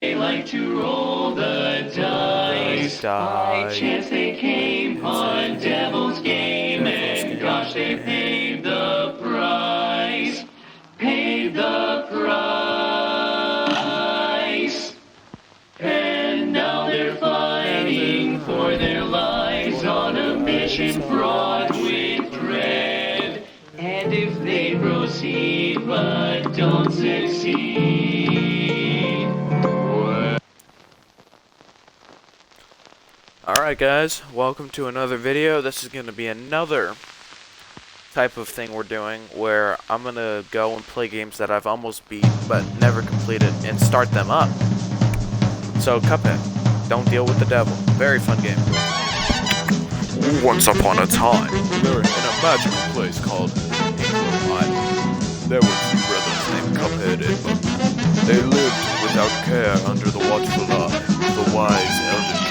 They like to roll the dice. By chance they came on Devil's Game, and gosh, they paid the price. Paid the price. And now they're fighting for their lives on a mission fraught with dread. And if they proceed but don't succeed, Alright guys, welcome to another video. This is going to be another type of thing we're doing where I'm going to go and play games that I've almost beat but never completed and start them up. So Cuphead, Don't Deal with the Devil, very fun game. Once upon a time, we were in a magical place called Angel Island. There were two brothers named Cuphead and Bug. They lived without care under the watchful eye of the wise Elder King.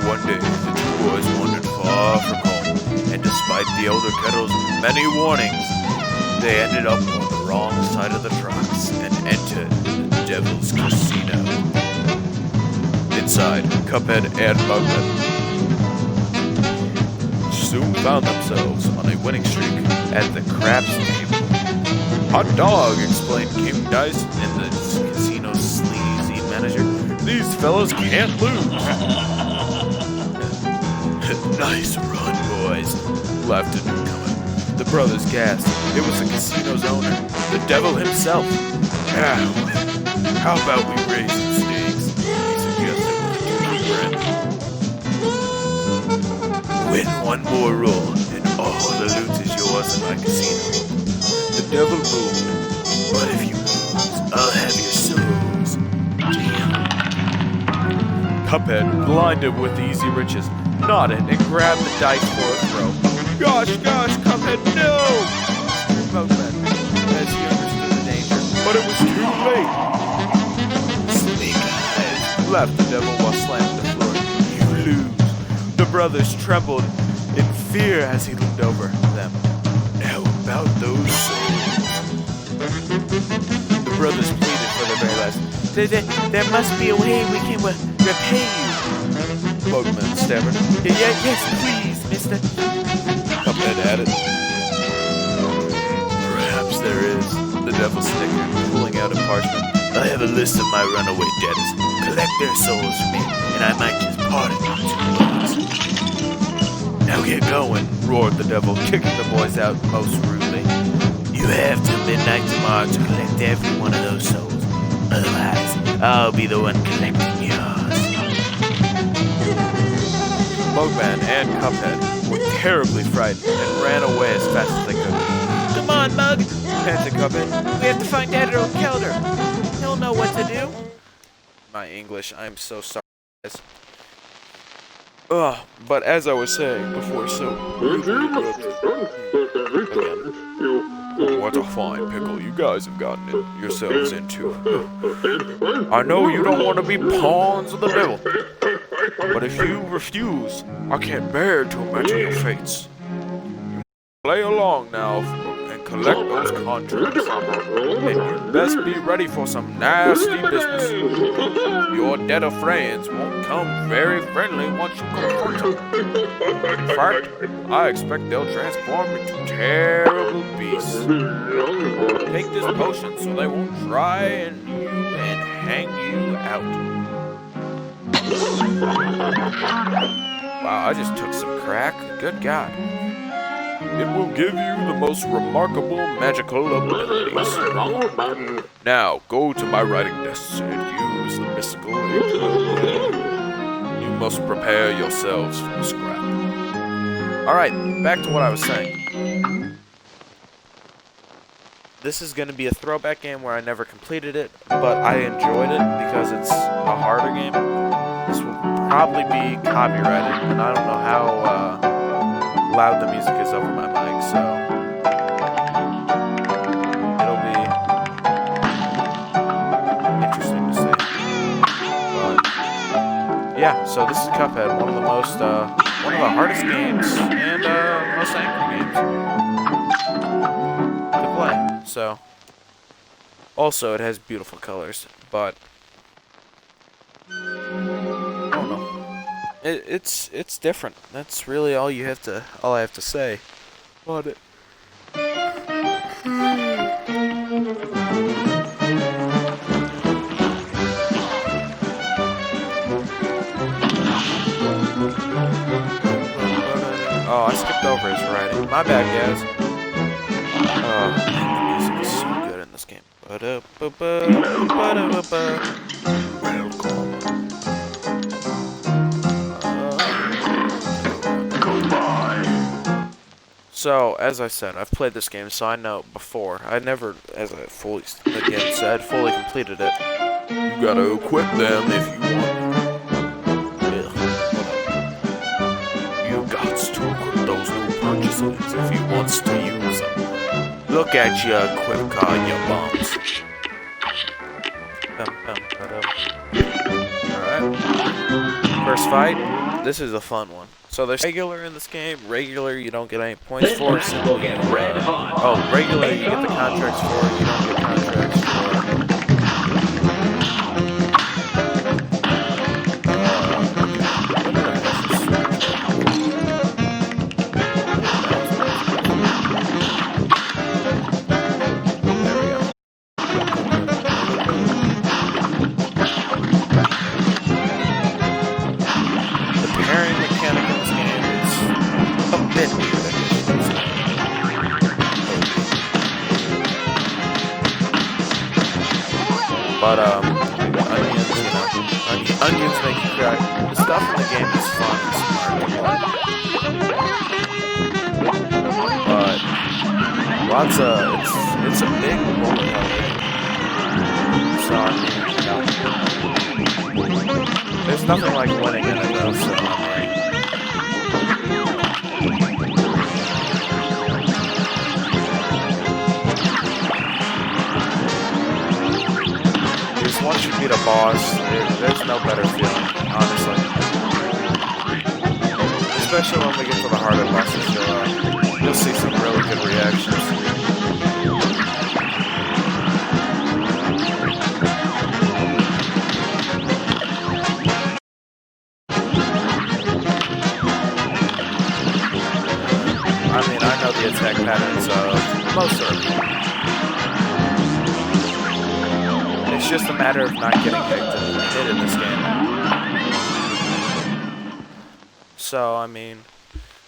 One day, the two boys wandered far from home, and despite the Elder Kettle's many warnings, they ended up on the wrong side of the tracks and entered the Devil's Casino. Inside, Cuphead and Bugman soon found themselves on a winning streak at the craps table. Hot dog, explained King Dice and the casino's sleazy manager. These fellas can't lose. Nice run, boys, laughed a newcomer. The brothers gasped. It was the casino's owner, the devil himself. How about we raise some stakes? He suggested with a grin. Win one more roll, and all the loot is yours in my casino. The devil moved, but if you lose, I'll have your souls. Damn. Cuphead, blinded with easy riches, nodded and grabbed the dice for a throw. Gosh, Cuphead, no! Screamed Bugman as he understood the danger, but it was too late. Snake eyes, laughed the devil while slamming the floor. You lose. The brothers trembled in fear as he leaned over them. How about those souls? The brothers pleaded for their very last. There must be a way we can repay you. Bugman stammered. Yes, please, mister. Cuphead added. Perhaps there is, the devil snickered, pulling out a parchment. I have a list of my runaway debtors. Collect their souls for me, and I might just pardon you 2 bucks. Now get going, roared the devil, kicking the boys out most rudely. You have till midnight tomorrow to collect every one of those souls. Otherwise, I'll be the one collecting yours. Bugman and Cuphead were terribly frightened and ran away as fast as they could. Come on, Bug, panted Cuphead. We have to find Editor Kelder. He'll know what to do. My English, I'm so sorry, guys. But as I was saying before, what a fine pickle you guys have gotten yourselves into. I know you don't want to be pawns of the devil, but if you refuse, I can't bear to imagine your fates. You play along now and collect those contracts, and you'd best be ready for some nasty business. Your debtor friends won't come very friendly once you confront them. In fact, I expect they'll transform into terrible beasts. Take this potion so they won't try and hang you out. Wow, I just took some crack. Good God. It will give you the most remarkable magical abilities. Now, go to my writing desk and use the mystical ink. You must prepare yourselves for the scrap. Alright, back to what I was saying. This is going to be a throwback game where I never completed it, but I enjoyed it because it's a harder game. This will probably be copyrighted, and I don't know how loud the music is over my mic, so it'll be interesting to see. But yeah, so this is Cuphead, one of the hardest games and most angry games to play. So Also, it has beautiful colors, but I don't know. It's different. That's really all I have to say. But oh, I skipped over his writing. My bad, guys. Oh, the music is so good in this game. So, as I said, I've played this game, so I know before. I never, as I fully again said, fully completed it. You gotta equip them if you want. You got to equip those new purchases if you wants to use them. Look at your equip card, you bums. Alright. First fight. This is a fun one. So there's regular in this game. Regular, you don't get any points for. Simple get red hot. Oh, regular, you get the contracts for. You don't get contracts for. But, onions make you cry. The stuff in the game is fun and smart. But, it's a big bullet hell game. So, I mean, there's nothing like winning in it though, so I'm like, once you beat a boss, there's no better feeling, honestly. Especially when we get to the harder bosses, you'll see some really good reactions. I mean, I know the attack patterns of most of them. It's just a matter of not getting hit in this game. So, I mean,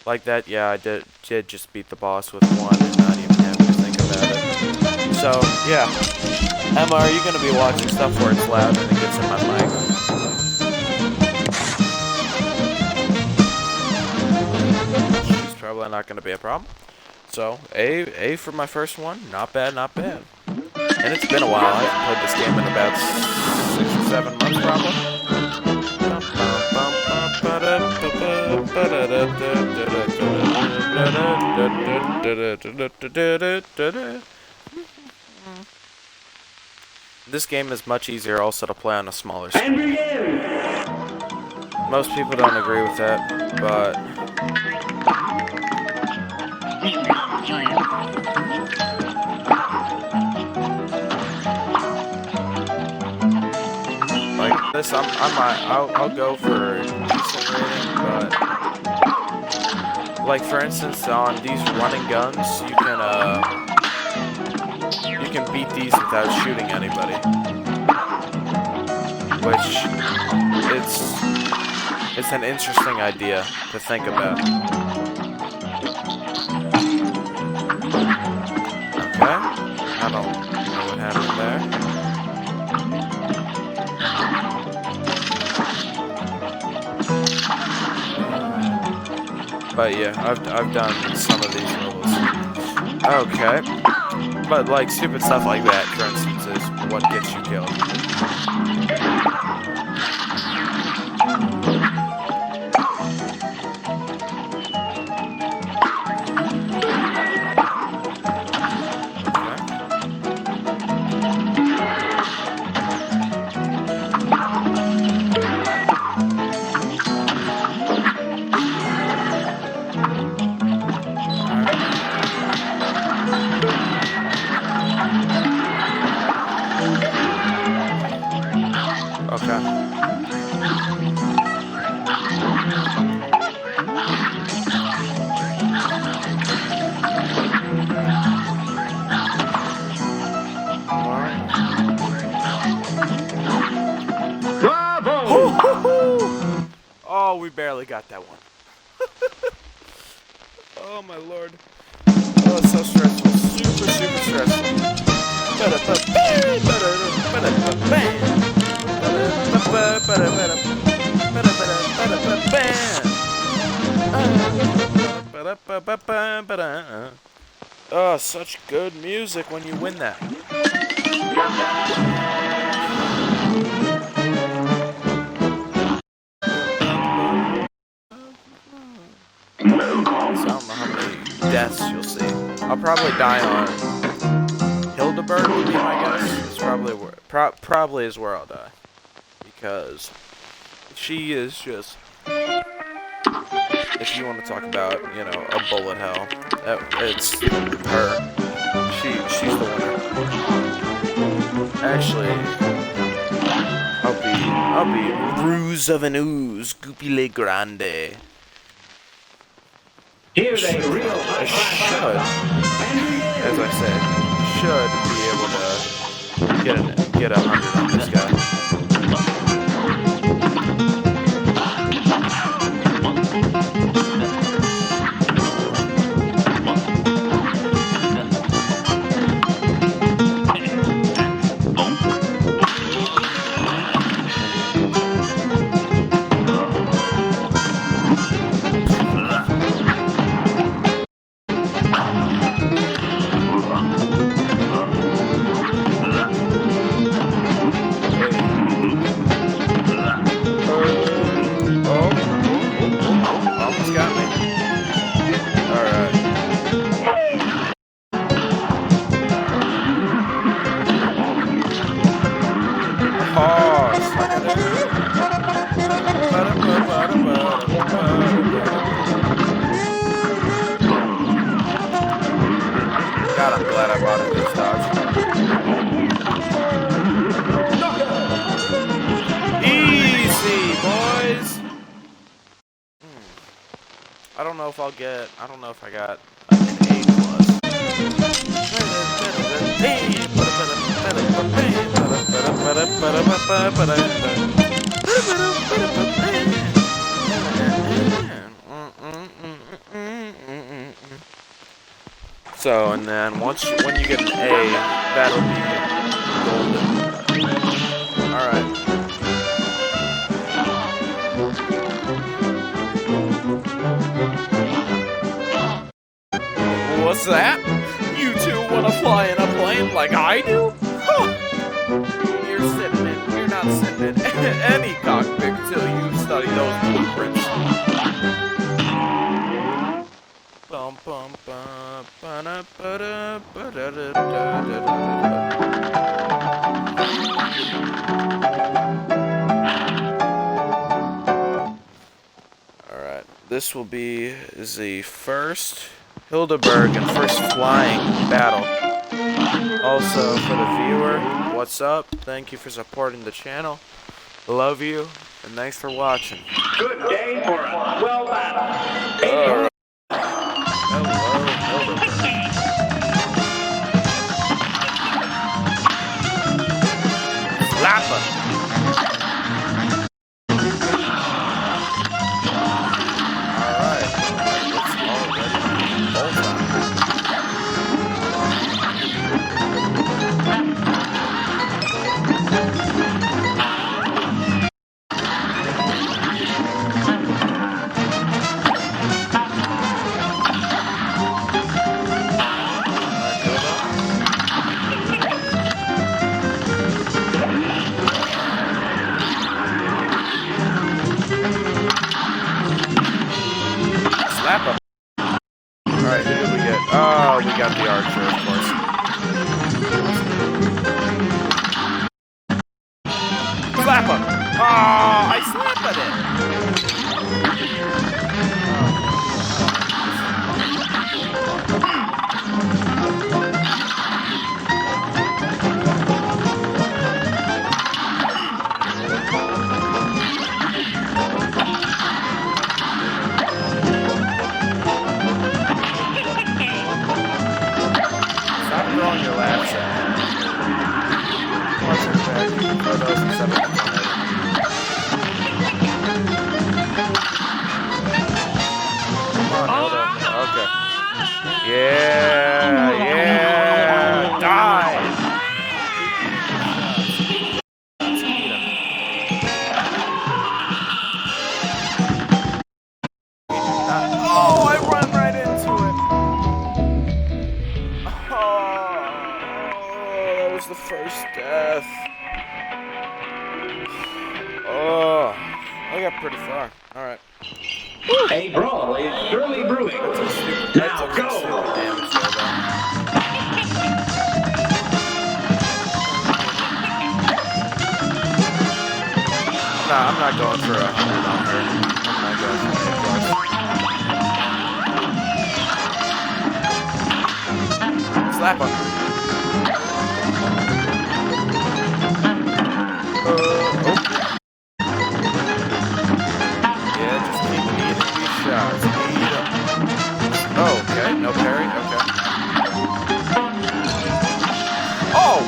like that, yeah, I did just beat the boss with one and not even having to think about it. So, yeah. Emma, are you going to be watching stuff where it's loud and it gets in my mic? It's probably not going to be a problem. So, A for my first one. Not bad, not bad. And it's been a while. I haven't played this game in about 6 or 7 months, probably. This game is much easier also to play on a smaller screen. Most people don't agree with that, but like this, I'll go for a decent rating, but like for instance on these running guns, you can beat these without shooting anybody, which it's an interesting idea to think about. Okay, I don't know what happened there. But yeah, I've done some of these levels. Okay, but like stupid stuff like that, for instance, is what gets you killed. Okay. Bravo! Oh, we barely got that one. Oh my lord. Oh, it's so stressful. Super, super stressful. Oh, such good music when you win that. So I don't know how many deaths you'll see. I'll probably die on Hildeberg would be my guess. It's probably where probably is where I'll die. Because she is just, if you want to talk about, you know, a bullet hell, it's her. She's the winner. Actually, I'll be Ruse of an Ooze, Goopy Grande. Here's a real I should, as I said, should be able to get 100 on this guy. Almost got me. Alright. Oh, suck it in. God, I'm glad I bought it this dodge. Easy, boys! I don't know if I got an A plus. So, and then when you get an A, that'll be golden. Alright. What's that? You two want to fly in a plane like I do? Huh. You're not sitting in any cockpit till you study those blueprints. Bum bum bum ba ba da ba da da da da. All right, this will be the first Hildeberg and first flying battle. Also, for the viewer, what's up? Thank you for supporting the channel. Love you, and thanks for watching. Good day for a well battle. Hello, Hildeberg. Slapper. Alright, who did we get? Oh, we got the archer, of course. Slap him! Oh, I slapped at it! Alright, you can throw those instead of the tornado. Come on, Hilda. Okay. Yeah, yeah. Die! Oh, I run right into it. Oh, that was the first death. Oh, I got pretty far. All right. A brawl is surely brewing. Now go! Damage there, though. Nah, I'm not going for 100 on her. I'm not going for 8 bucks. Slap on her. Oh. Yeah, just keep eating these shots. Eat 'em. Oh, okay. No parry. Okay. Oh!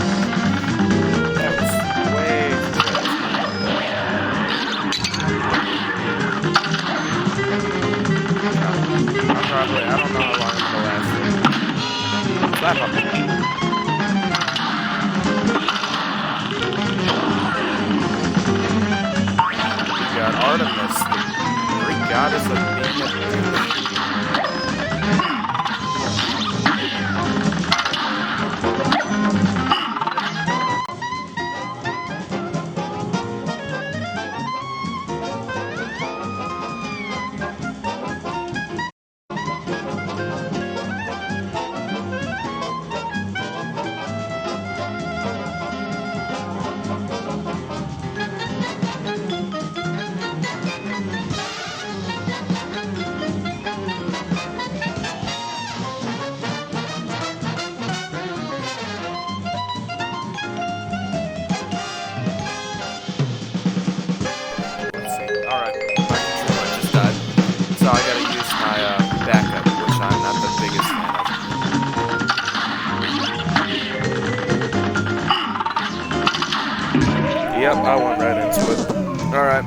That was way too fast. I don't know how long it's gonna last. Slap up. We got Artemis, the Greek goddess of being a douche. Alright, my controller just died. So I gotta use my backup, which I'm not the biggest fan of. Yep, I went right into it. Alright.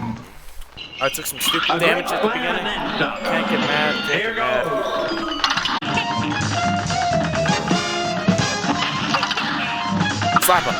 I took some stupid damage at the beginning. Can't get mad, can't get mad. Slap him.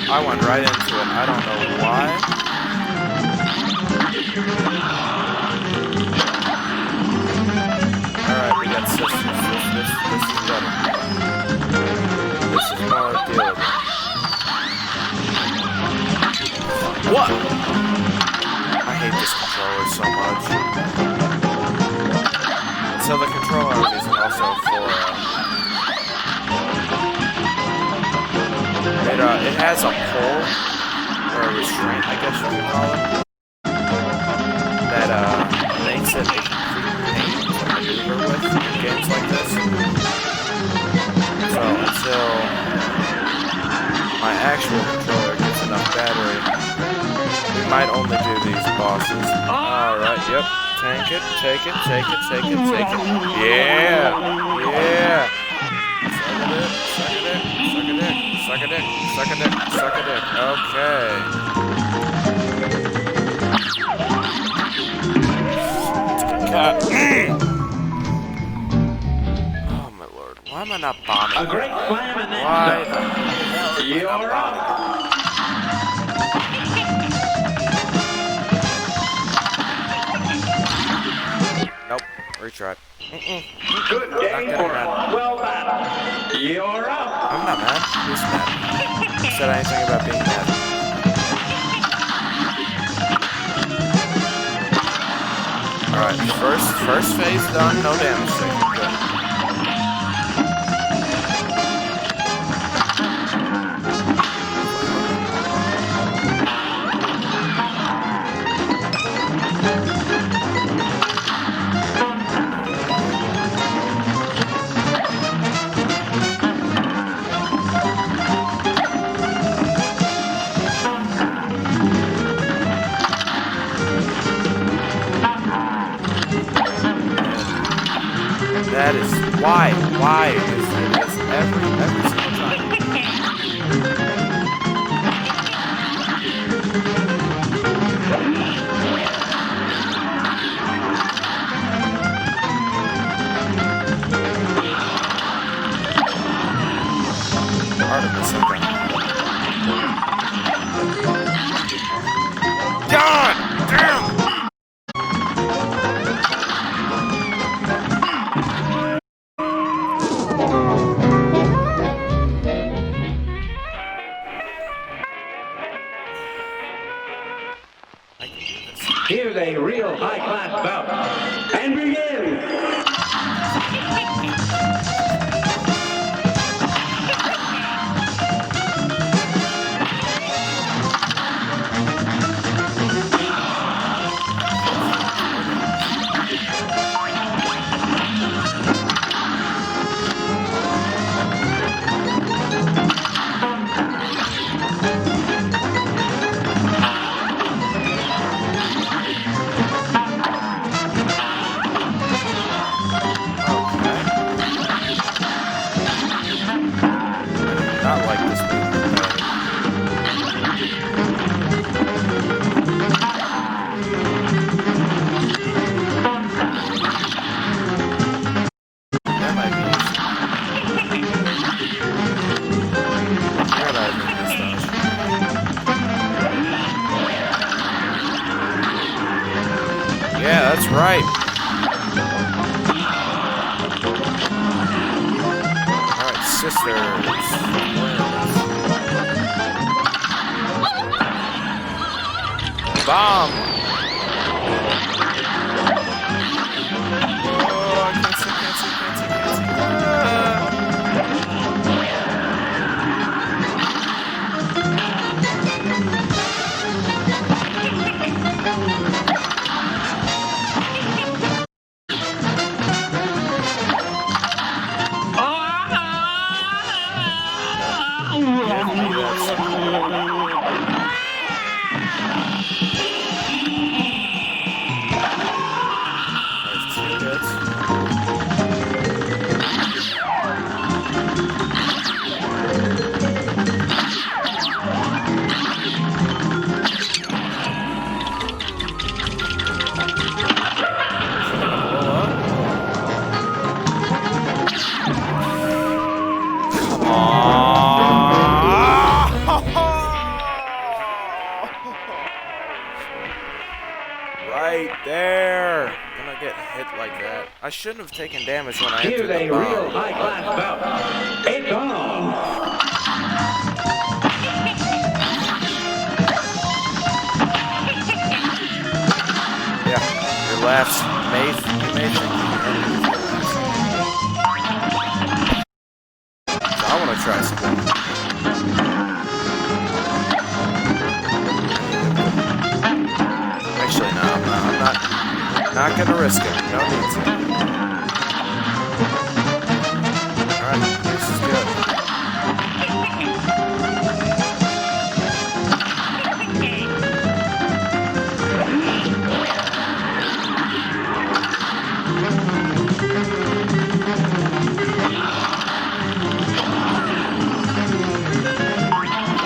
I went right into it. I don't know why. Alright, we got systems. This is better. This is more dealable. What? I hate this controller so much. So the controller is also for it has a pole, or a restraint, I guess you could call it, that makes it a complete pain to maneuver with in games like this. So until my actual controller gets enough battery, we might only do these bosses. Alright, yep. Tank it, take it, take it, take it, take it. Yeah! Yeah! Suck a dick, suck a dick, suck a dick. Okay. Oh my lord, why am I not bombing? A great slam and then Why the hell you're am I not bombing? Nope, retry. Good game for well battled. You're up. I'm not mad. Who's mad? Who said anything about being mad? Alright, first phase done, no damage taken. Good. That is why is this every single time? Artemis, okay. God damn! Here's a real high-class bout. And begin! Not like this movie. That might be easy. God, I think this stuff. Yeah, that's right. Alright, sisters. Bomb! Oh, I can't see. Right there. Gonna get hit like that. I shouldn't have taken damage when I entered Here's a the real bomb. high-class bout. It's on! Yeah, your laughs may think you ended with your laughs. So I want to try something. Actually, no, I'm not gonna risk it. No need to. Alright, this is good.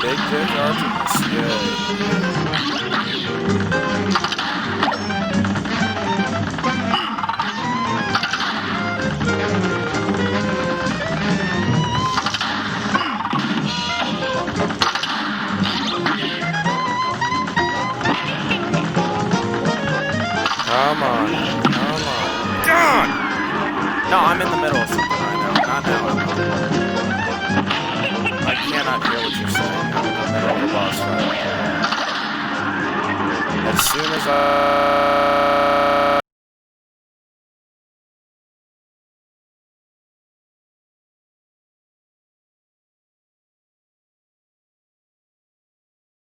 Big Dick Artemis, yay. Come on. God! No, I'm in the middle of something right now. Not now. I cannot hear what you're saying. I'm in the middle of a boss fight. As soon as I...